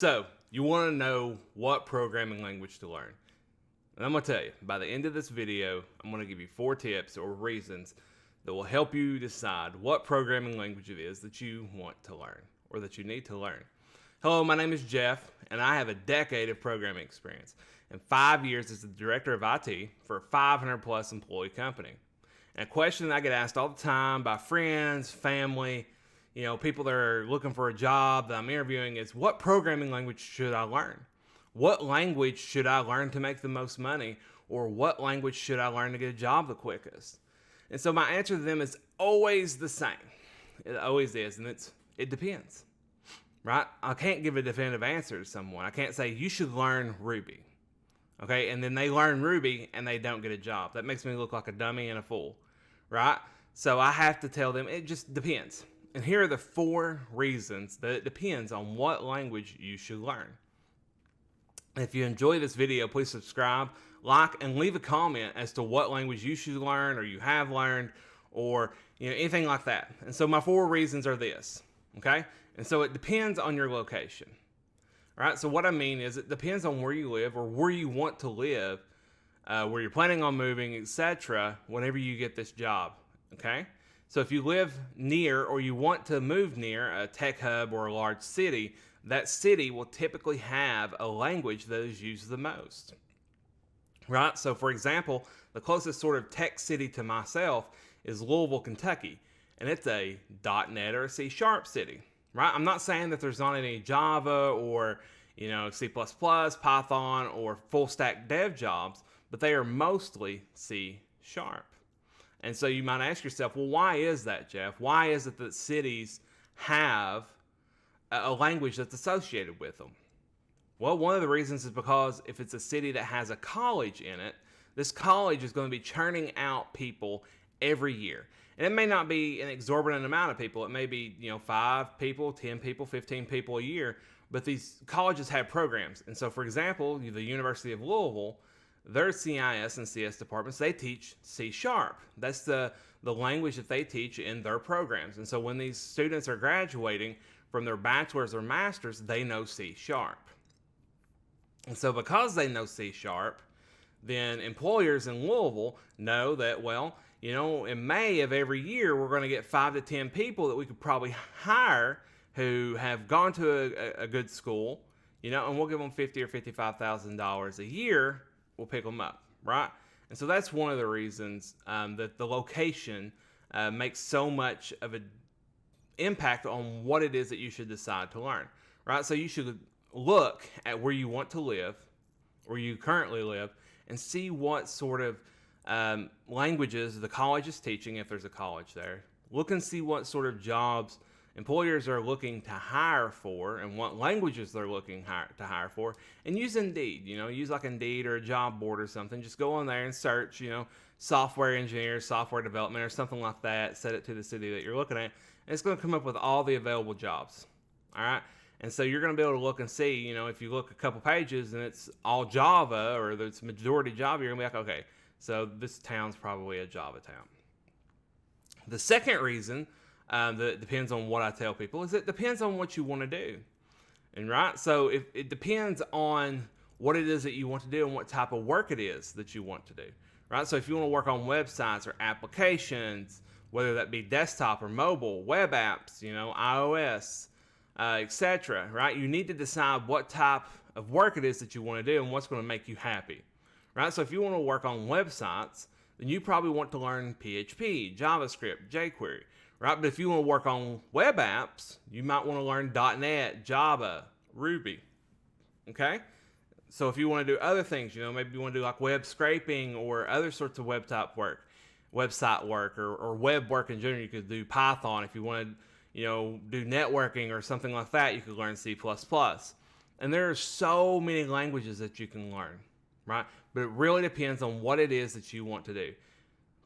So, you want to know what programming language to learn. And I'm going to tell you, by the end of this video, I'm going to give you 4 tips or reasons that will help you decide what programming language it is that you want to learn or that you need to learn. Hello, my name is Jeff, and I have a decade of programming experience and 5 years as the director of IT for a 500 plus employee company. And a question that I get asked all the time by friends, family, people that are looking for a job that I'm interviewing is, what programming language should I learn? What language should I learn to make the most money? Or what language should I learn to get a job the quickest? And so my answer to them is always the same. It always is, and it depends, right? I can't give a definitive answer to someone. I can't say you should learn Ruby, okay? And then they learn Ruby and they don't get a job. That makes me look like a dummy and a fool, right? So I have to tell them it just depends. And here are the 4 reasons that it depends on what language you should learn. If you enjoy this video, please subscribe, like, and leave a comment as to what language you should learn or you have learned or anything like that. And so my 4 reasons are this, okay? And so it depends on your location, right? So what I mean is it depends on where you live or where you want to live, where you're planning on moving, etc. whenever you get this job, okay? So if you live near or you want to move near a tech hub or a large city, that city will typically have a language that is used the most, right? So for example, the closest sort of tech city to myself is Louisville, Kentucky, and it's a .NET or a C# city, right? I'm not saying that there's not any Java or C++, Python, or full stack dev jobs, but they are mostly C#. And so you might ask yourself, well, why is that, Jeff? Why is it that cities have a language that's associated with them? Well, one of the reasons is because if it's a city that has a college in it, this college is going to be churning out people every year. And it may not be an exorbitant amount of people. It may be, 5 people, 10 people, 15 people a year. But these colleges have programs. And so, for example, the University of Louisville, their CIS and CS departments, they teach C#. That's the language that they teach in their programs. And so when these students are graduating from their bachelor's or master's, they know C#. And so because they know C#, then employers in Louisville know that, well, in May of every year, we're going to get 5 to 10 people that we could probably hire who have gone to a good school, and we'll give them $50,000 or $55,000 a year. We'll pick them up, right? And so that's one of the reasons that the location makes so much of an impact on what it is that you should decide to learn, right? So you should look at where you want to live, where you currently live, and see what sort of languages the college is teaching, if there's a college there. Look and see what sort of jobs employers are looking to hire for and what languages they're looking to hire for, and use Indeed. Use like Indeed or a job board or something. Just go on there and search, software engineer, software development, or something like that. Set it to the city that you're looking at, and it's going to come up with all the available jobs. All right. And so you're going to be able to look and see, if you look a couple pages and it's all Java or it's majority Java, you're going to be like, okay, so this town's probably a Java town. The second reason that depends on what I tell people is it depends on what you want to do. And right, so if it depends on what it is that you want to do and what type of work it is that you want to do, right? So if you want to work on websites or applications, whether that be desktop or mobile, web apps, iOS, etc., right? You need to decide what type of work it is that you want to do and what's going to make you happy, right? So if you want to work on websites, then you probably want to learn PHP, JavaScript, jQuery, right? But if you want to work on web apps, you might want to learn .NET, Java, Ruby, okay? So if you want to do other things, maybe you want to do like web scraping or other sorts of website work, or web work in general, you could do Python. If you want to, do networking or something like that, you could learn C++. And there are so many languages that you can learn, right? But it really depends on what it is that you want to do,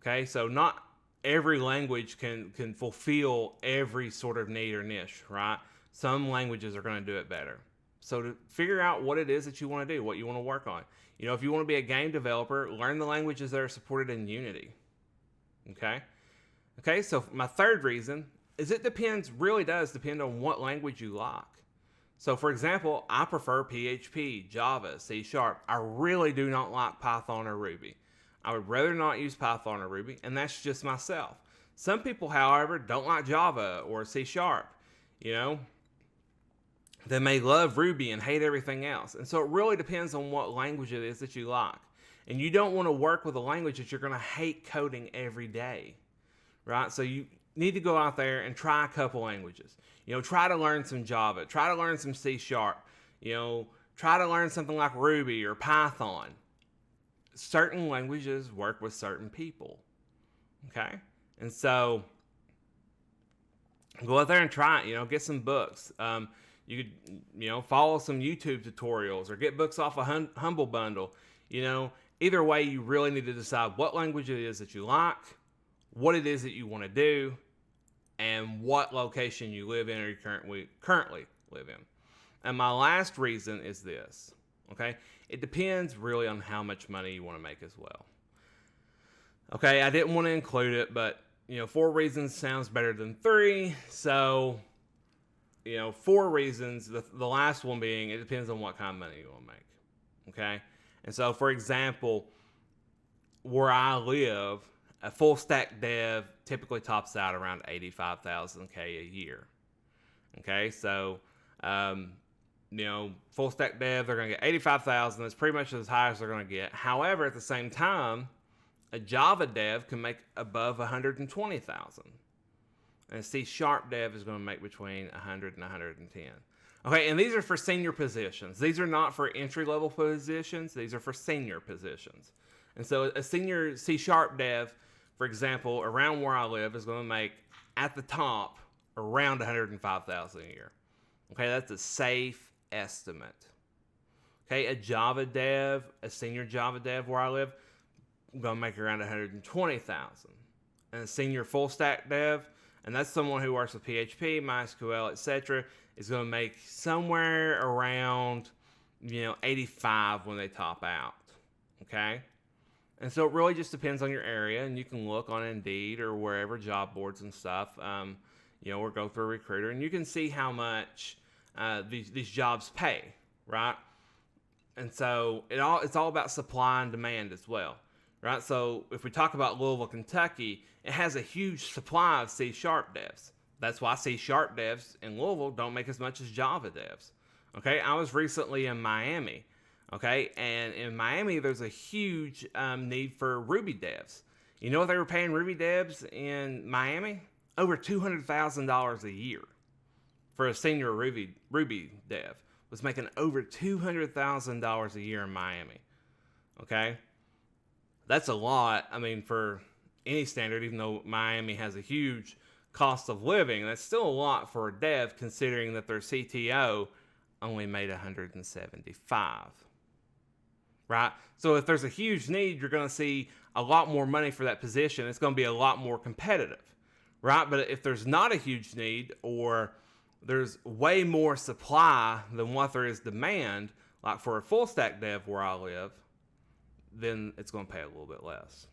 okay? So not every language can fulfill every sort of need or niche, right? Some languages are going to do it better. So to figure out what it is that you want to do, what you want to work on. If you want to be a game developer, learn the languages that are supported in Unity. Okay, so my third reason is it really does depend on what language you like. So for example, I prefer PHP, Java, C Sharp. I really do not like Python or Ruby. I would rather not use Python or Ruby, and that's just myself. Some people, however, don't like Java or C Sharp. You know, they may love Ruby and hate everything else. And so it really depends on what language it is that you like. And you don't want to work with a language that you're going to hate coding every day, right? So you need to go out there and try a couple languages. You know, try to learn some Java, try to learn some C Sharp, you know, try to learn something like Ruby or Python. Certain languages work with certain people, okay? And so go out there and try it, you know, get some books. You could, you know, follow some YouTube tutorials or get books off a Humble Bundle. You know, either way, you really need to decide what language it is that you like, what it is that you want to do, and what location you live in or you currently live in. And my last reason is this, okay? It depends really on how much money you want to make as well. Okay, I didn't want to include it, but, you know, 4 reasons sounds better than 3. So, you know, 4 reasons, the last one being it depends on what kind of money you want to make, okay? And so, for example, where I live, a full stack dev typically tops out around $85,000 a year. Okay, so you know, full stack dev, they're going to get $85,000. That's pretty much as high as they're going to get. However, at the same time, a Java dev can make above $120,000. And a C Sharp dev is going to make between $100 and $110. Okay, and these are for senior positions. These are not for entry level positions. These are for senior positions. And so a senior C Sharp dev, for example, around where I live, is going to make at the top around $105,000 a year. Okay, that's a safe estimate. Okay, a Java dev, a senior Java dev where I live, I'm going to make around $120,000. And a senior full stack dev, and that's someone who works with PHP, MySQL, etc., is going to make somewhere around, you know, 85 when they top out. Okay? And so it really just depends on your area, and you can look on Indeed or wherever, job boards and stuff, you know, or go through a recruiter, and you can see how much these jobs pay, right? And so it's all about supply and demand as well, right? So if we talk about Louisville, Kentucky, it has a huge supply of C Sharp devs. That's why C Sharp devs in Louisville don't make as much as Java devs. Okay, I was recently in Miami. Okay, and in Miami, there's a huge need for Ruby devs. You know what they were paying Ruby devs in Miami? Over $200,000 a year for a senior Ruby dev. Was making over $200,000 a year in Miami. Okay, that's a lot. I mean, for any standard, even though Miami has a huge cost of living, that's still a lot for a dev, considering that their CTO only made $175. Right? So if there's a huge need, you're going to see a lot more money for that position. It's going to be a lot more competitive, right? But if there's not a huge need, or there's way more supply than what there is demand, like for a full stack dev where I live, then it's going to pay a little bit less,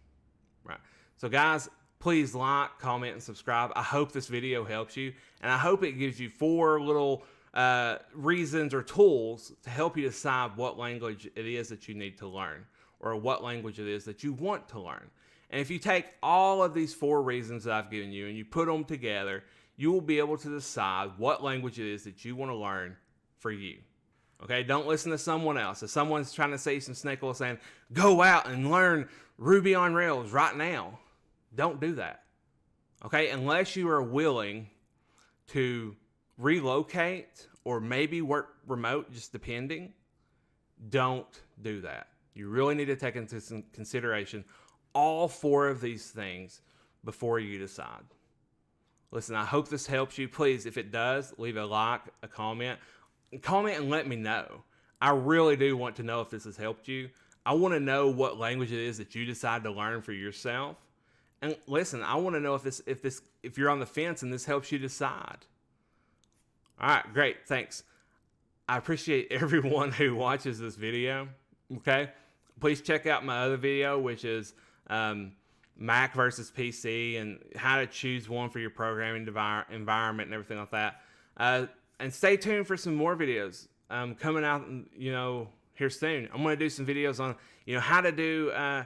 right? So guys, please like, comment, and subscribe. I hope this video helps you, and I hope it gives you 4 little reasons or tools to help you decide what language it is that you need to learn, or what language it is that you want to learn. And if you take all of these 4 reasons that I've given you and you put them together, you will be able to decide what language it is that you want to learn for you. Okay, don't listen to someone else. If someone's trying to say some snake oil saying, go out and learn Ruby on Rails right now, don't do that. Okay, unless you are willing to relocate or maybe work remote, just depending, don't do that. You really need to take into some consideration all 4 of these things before you decide. Listen, I hope this helps you. Please, if it does, leave a like, a comment. Comment and let me know. I really do want to know if this has helped you. I want to know what language it is that you decide to learn for yourself. And listen, I want to know if you're on the fence and this helps you decide. All right, great, thanks. I appreciate everyone who watches this video, okay? Please check out my other video, which is Mac versus PC and how to choose one for your programming environment and everything like that. And stay tuned for some more videos coming out, here soon. I'm going to do some videos on, how to do a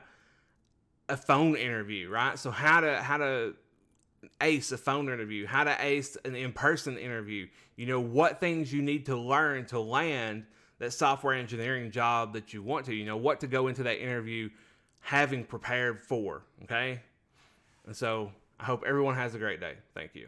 phone interview, right? So how to ace a phone interview, how to ace an in-person interview, what things you need to learn to land that software engineering job that you want to, what to go into that interview having prepared for, okay? And so I hope everyone has a great day. Thank you.